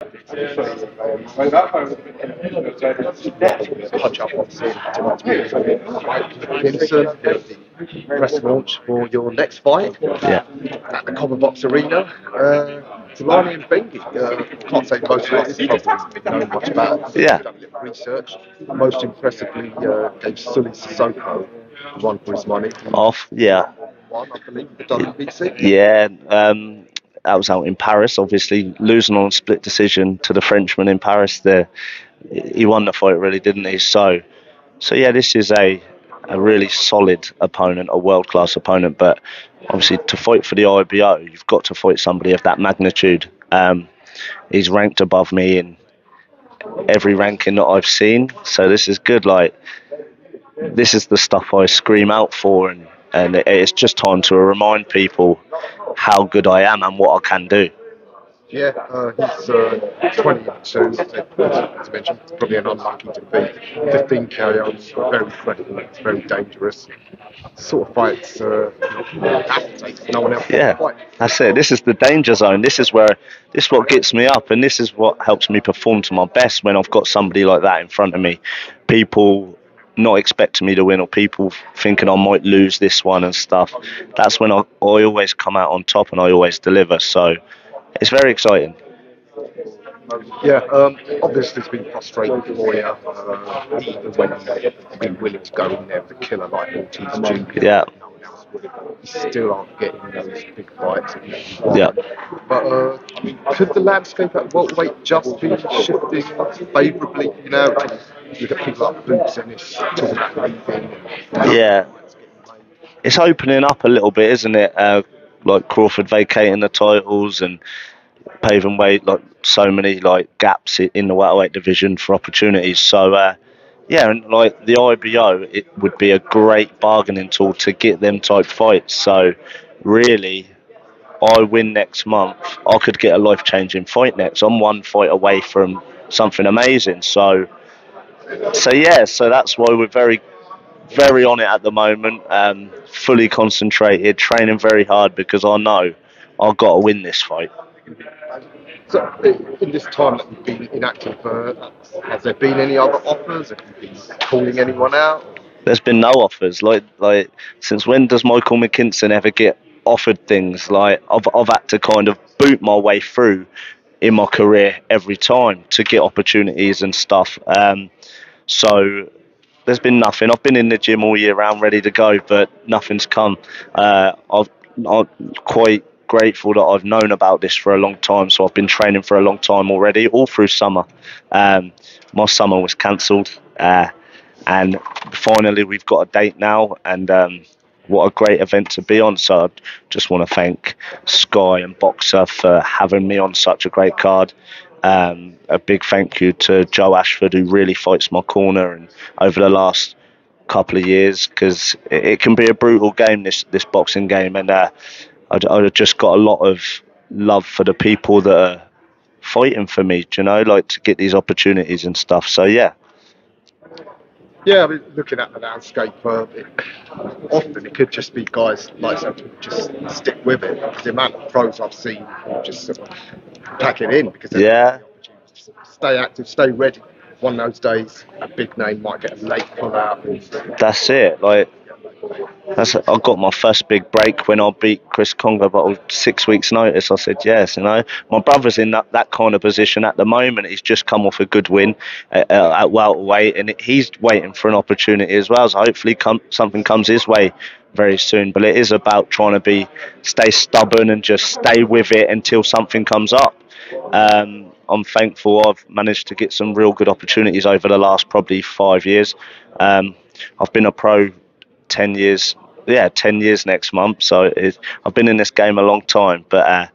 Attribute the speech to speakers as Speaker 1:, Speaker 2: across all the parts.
Speaker 1: Punch up obviously Mikey Mckinson, the press launch for your next fight at the Common Box Arena. THULANI and Mbenge. Can't say most of us probably know much about it.
Speaker 2: Yeah.
Speaker 1: Done a little research. Most impressively gave Sully Sissoko one for his money.
Speaker 2: Off, yeah.
Speaker 1: One, I believe, the WBC.
Speaker 2: Yeah, that was out in Paris, obviously losing on a split decision to the Frenchman in Paris there. He won the fight, really, didn't he? So yeah, this is a really solid opponent, a world-class opponent, but obviously to fight for the IBO, you've got to fight somebody of that magnitude. He's ranked above me in every ranking that I've seen, so this is good. Like, this is the stuff I scream out for, and it's just time to remind people how good I am and what I can do.
Speaker 1: Yeah, he's 22, as mentioned, probably an unlucky defeat. 15 KOs, very threatening, very dangerous. Sort of fights athletes, no one else
Speaker 2: Yeah,
Speaker 1: fight.
Speaker 2: that's it. This is the danger zone. This is what gets me up, and this is what helps me perform to my best when I've got somebody like that in front of me. People not expecting me to win, or people thinking I might lose this one and stuff. That's when I always come out on top, and I always deliver. So it's very exciting.
Speaker 1: Yeah, obviously it's been frustrating for you, even when you've been willing to go in there with a killer like Ortiz Jr.
Speaker 2: Yeah.
Speaker 1: You still aren't getting those big fights.
Speaker 2: Yeah.
Speaker 1: But could the landscape at welterweight just be shifting favourably? You know, you got people like Boots and it's talking about leaving.
Speaker 2: Yeah. It's opening up a little bit, isn't it? Like Crawford vacating the titles and paving way, like so many like gaps in the welterweight division for opportunities. So yeah, and like the IBO, it would be a great bargaining tool to get them type fights. So really, I win next month, I could get a life-changing fight next. I'm one fight away from something amazing. So yeah, so that's why we're very on it at the moment. Fully concentrated, training very hard because I know I've got to win this fight.
Speaker 1: So, in this time that you've been inactive, has there been any other offers? Have you been calling anyone out?
Speaker 2: There's been no offers. Like since when does Michael Mckinson ever get offered things? Like I've had to kind of boot my way through in my career every time to get opportunities and stuff. So there's been nothing. I've been in the gym all year round, ready to go, but nothing's come. I'm quite grateful that I've known about this for a long time, so I've been training for a long time already, all through summer. My summer was cancelled, and finally we've got a date now, and what a great event to be on. So I just want to thank Sky and Boxer for having me on such a great card. A big thank you to Joe Ashford, who really fights my corner and over the last couple of years, because it can be a brutal game, this boxing game, and I just got a lot of love for the people that are fighting for me, you know, like to get these opportunities and stuff. So yeah.
Speaker 1: Yeah, I mean, looking at the landscape, often it could just be guys like that who just stick with it. Because the amount of pros I've seen who just sort of pack it in because
Speaker 2: Yeah.
Speaker 1: Stay active, stay ready. One of those days, a big name might get a late pull out.
Speaker 2: That's it. Like, I got my first big break when I beat Chris Congo, but with 6 weeks' notice. I said yes. You know, my brother's in that kind of position at the moment. He's just come off a good win at welterweight, and he's waiting for an opportunity as well. So hopefully, something comes his way very soon. But it is about trying to stay stubborn and just stay with it until something comes up. I'm thankful I've managed to get some real good opportunities over the last probably 5 years. I've been a pro 10 years. Yeah, 10 years next month. So I've been in this game a long time. But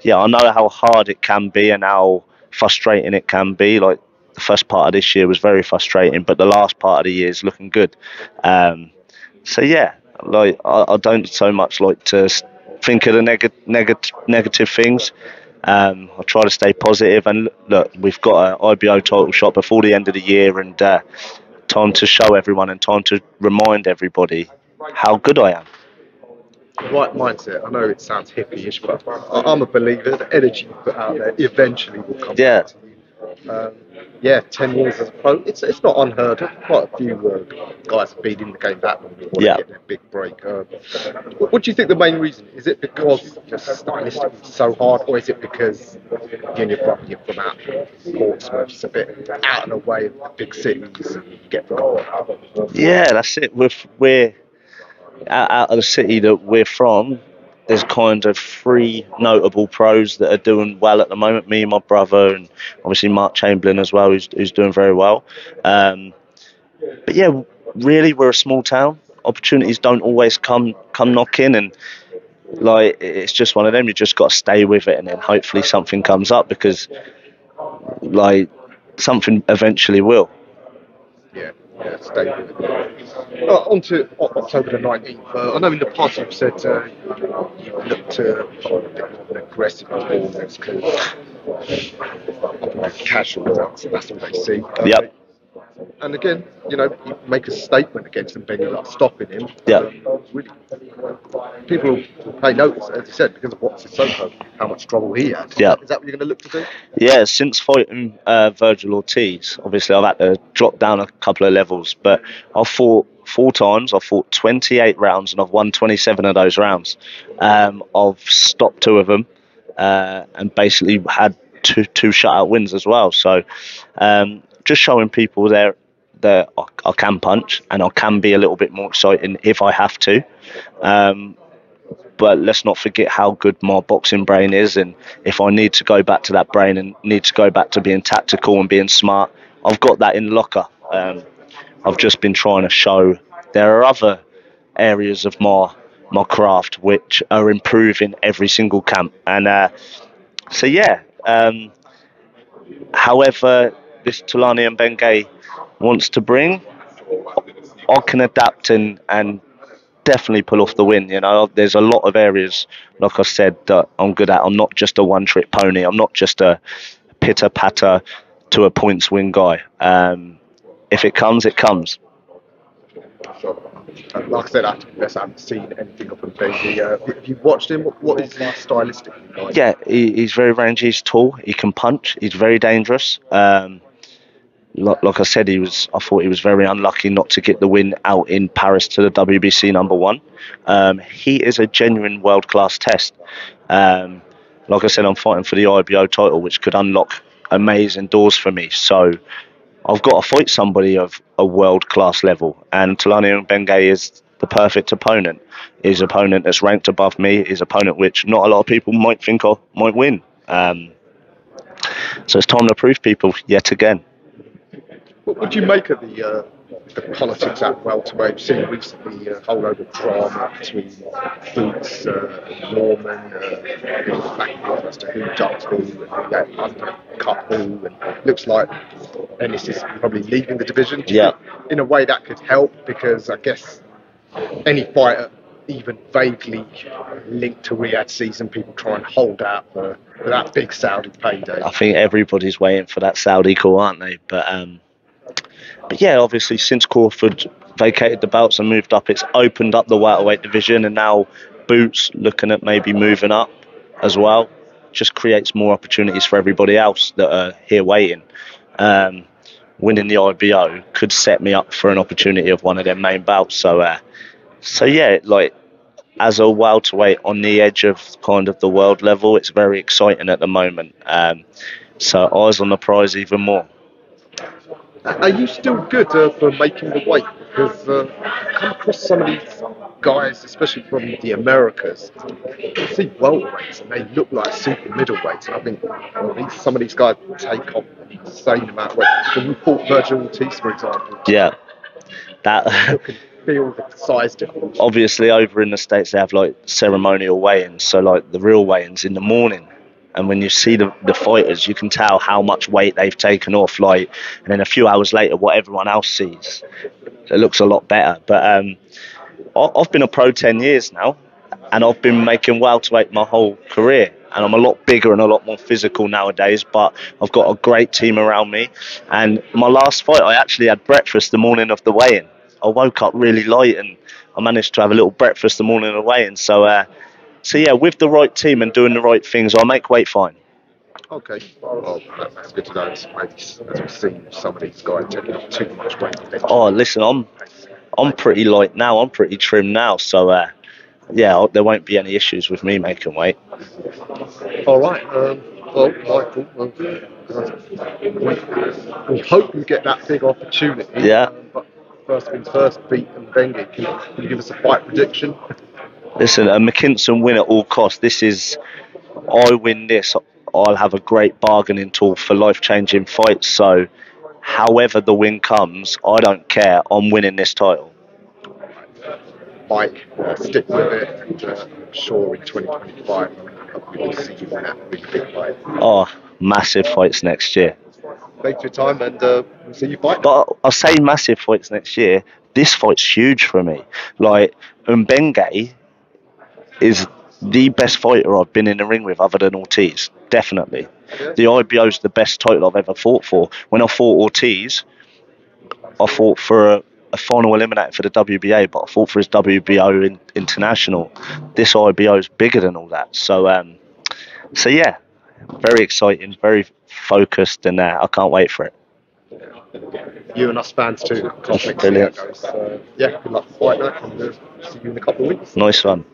Speaker 2: yeah, I know how hard it can be and how frustrating it can be. Like the first part of this year was very frustrating, but the last part of the year is looking good. So yeah, like I don't so much like to think of the negative things. I try to stay positive, and look, we've got an IBO title shot before the end of the year, and time to show everyone and time to remind everybody how good I am.
Speaker 1: right mindset. I know it sounds hippie-ish, but I'm a believer. The energy you put out there eventually will come back to you. Yeah, 10 years as a pro, it's not unheard of. Quite a few guys have been in the game that long before they get their big break. What do you think the main reason is? It because just stylistically it's so hard, or is it because you and your brother, you're from out Portsmouth, it's a bit out and away of the big cities, and you get forgotten?
Speaker 2: Yeah, that's it. We're out of the city that we're from. There's kind of three notable pros that are doing well at the moment. Me and my brother, and obviously Mark Chamberlain as well, who's doing very well. But yeah, really, we're a small town. Opportunities don't always come knocking, and like it's just one of them. You just got to stay with it, and then hopefully something comes up, because like something eventually will.
Speaker 1: Yeah, stay with it. On to October the 19th. I know in the past you've said you've looked to put on a bit more of an aggressive performance because casual, that's all they see.
Speaker 2: Yep.
Speaker 1: And again, you make a statement against Mbenge, like stopping him.
Speaker 2: Yeah.
Speaker 1: Really, people will pay notice, as you said, because of what's Sissoko, how much trouble he had.
Speaker 2: Yeah.
Speaker 1: Is that what you're going to look to do?
Speaker 2: Yeah, since fighting Virgil Ortiz, obviously I've had to drop down a couple of levels, but I've fought 4 times. I've fought 28 rounds, and I've won 27 of those rounds. I've stopped 2 of them, and basically had two shutout wins as well. So just showing people there that I can punch, and I can be a little bit more exciting if I have to. But let's not forget how good my boxing brain is, and if I need to go back to that brain and need to go back to being tactical and being smart, I've got that in the locker. I've just been trying to show there are other areas of my craft which are improving every single camp. And so yeah, however this THULANI and Mbenge wants to bring, I can adapt and definitely pull off the win. There's a lot of areas, like I said, that I'm good at. I'm not just a one-trick pony. I'm not just a pitter-patter to a points win guy. If it comes, it comes.
Speaker 1: Like I said, I haven't seen anything of Mbenge. Have you watched him? What is he stylistically like?
Speaker 2: Yeah, he's very rangy. He's tall. He can punch. He's very dangerous. Like I said, I thought he was very unlucky not to get the win out in Paris to the WBC #1. He is a genuine world-class test. Like I said, I'm fighting for the IBO title, which could unlock amazing doors for me. So I've got to fight somebody of a world-class level, and THULANI Mbenge is the perfect opponent. He's an opponent that's ranked above me. He's an opponent which not a lot of people might think I might win. So it's time to prove people yet again.
Speaker 1: What would you make of the politics at welterweight? We've seen recently a whole load of drama between Boots and Norman, back and forth as to who ducked who and who undercut who, and looks like Ennis is probably leaving the division.
Speaker 2: Yeah.
Speaker 1: In a way that could help, because I guess any fighter even vaguely linked to Riyadh season, people try and hold out for that big Saudi payday.
Speaker 2: I think everybody's waiting for that Saudi call, aren't they? But yeah, obviously since Crawford vacated the belts and moved up, it's opened up the welterweight division, and now Boots looking at maybe moving up as well. Just creates more opportunities for everybody else that are here waiting. Winning the IBO could set me up for an opportunity of one of their main belts. So yeah, like as a welterweight on the edge of kind of the world level, it's very exciting at the moment. So eyes on the prize even more.
Speaker 1: Are you still good for making the weight? Because I come across some of these guys, especially from the Americas, I see welterweights and they look like super middleweights. And I think some of these guys take off an insane amount of weight. When you fought Virgil Ortiz, for example,
Speaker 2: yeah, that
Speaker 1: you can feel the size difference.
Speaker 2: Obviously, over in the States, they have like ceremonial weigh-ins, so like the real weigh-ins in the morning. And when you see the fighters, you can tell how much weight they've taken off. And then a few hours later, what everyone else sees, it looks a lot better. But I've been a pro 10 years now, and I've been making welterweight my whole career. And I'm a lot bigger and a lot more physical nowadays, but I've got a great team around me. And my last fight, I actually had breakfast the morning of the weigh-in. I woke up really light and I managed to have a little breakfast the morning away, and so yeah, with the right team and doing the right things, I'll make weight fine.
Speaker 1: Okay, well, that's good to know. Maybe, as we've seen, some of these guys taking up too much weight.
Speaker 2: Oh, listen, I'm pretty light now. I'm pretty trim now, so yeah, there won't be any issues with me making weight.
Speaker 1: All right. Well, Michael, we hope you get that big opportunity.
Speaker 2: Yeah.
Speaker 1: But first things first, beat Mbenge. Can you give us a fight prediction?
Speaker 2: Listen, a Mckinson win at all costs. I win this, I'll have a great bargaining tool for life-changing fights. So, however the win comes, I don't care. I'm winning this title.
Speaker 1: Mike, stick with it, and I'm sure in 2025 we will see you in that big fight.
Speaker 2: Oh, massive fights next year.
Speaker 1: Thanks for your time, and we'll see you fight.
Speaker 2: But I'll say massive fights next year. This fight's huge for me. Like, Mbenge is the best fighter I've been in the ring with other than Ortiz. Definitely.
Speaker 1: Yeah.
Speaker 2: The IBO's the best title I've ever fought for. When I fought Ortiz, I fought for a final eliminator for the WBA, but I fought for his WBO international. This IBO is bigger than all that. So yeah, very exciting, very focused, and I can't wait for it.
Speaker 1: You and us fans too.
Speaker 2: Brilliant.
Speaker 1: Yeah, good luck for fight night, and see you in a couple of weeks.
Speaker 2: Nice one.